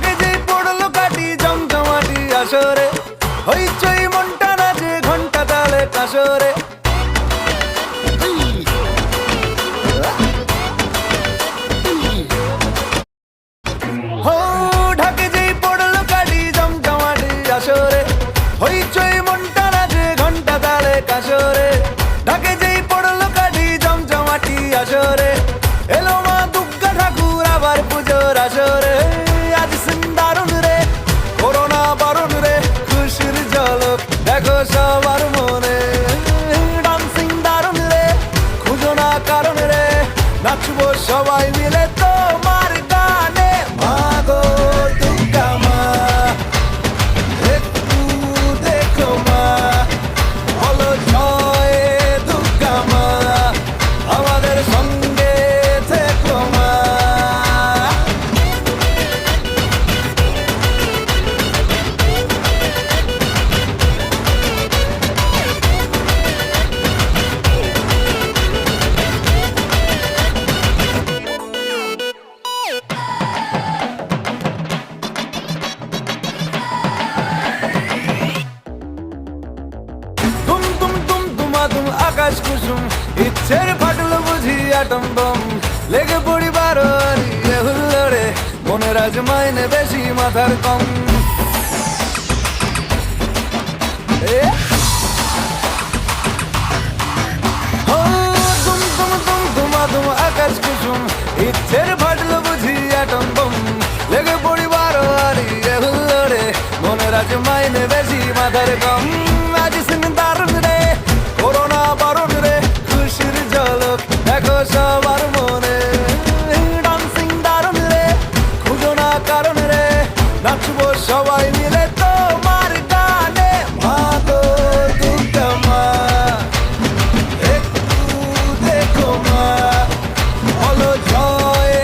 ঢাকে যেই পড়লো কাটি জমজমাটি আসরে, হইচই মনটা নাচে ঘন্টা তালে কাসরে। ঢাকে যেই পড়লো কাটি জমজমাটি আসরে, হইচই মনটা নাচে ঘন্টা তালে কাসরে। ঢাকে যেই পড়লো কাটি জমজমাটি আসরে, এলো মা দুর্গা ঠাকুর আবার পুজোর আসরে। আজ সিন্দারুন রে, করোনা বারণ রে, খুশির ঝলক দেখো সবার মনে। ডান্সিং দারুন রে, খুঁজো না কারণ রে, নাচবো সবাই মিলে তোমার গানে। মা গো দুর্গা মা, একটু দেখো মা, বলো জয় দুর্গা মা, আমাদের সঙ্গে থেকো মা। তুম তুম তুম তুমাতুম আকাশ কুসুম, ইচ্ছের ফাটলো বুঝি আটম বম। লেগে পড়ি বারোয়ারি হুল্লোড়ে, মনের আজ মাইনে বেশি মাথার কম। তুম তুম তুম তুমাতুম আকাশ কুসুম, ইচ্ছের ফাটলো বুঝি আটম বম। লেগে পড়ি বারোয়ারি হুল্লোড়ে, মনের আজ মাইনে বেশি মাথার কম। আজ সিন্দারুন রে, করোনা বারণ রে, খুশির ঝলক দেখো সবার মনে। ডান্সিং দারুন রে, খুঁজো না কারণ রে, নাচবো সবাই মিলে তোমার গানে। মা গো দুর্গা মা, একটু দেখো মা, বলো জয়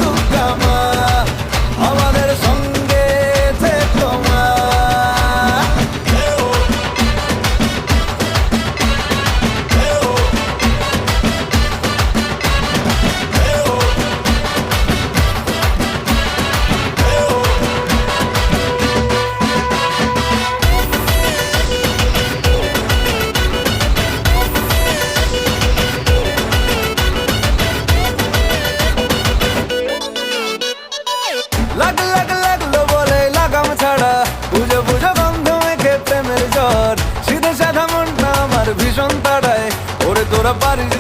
দুর্গা মা, আমাদের সঙ্গে থেকো মা। লাগ লাগ লাগলো বলে লাগাম ছাড়া, বুঝো বুঝো গন্ধ মেখে প্রেমের জ্বর। সিধে সাধা মনটা আমার ভীষণ তাড়ায়, ওরে তোরা পারিস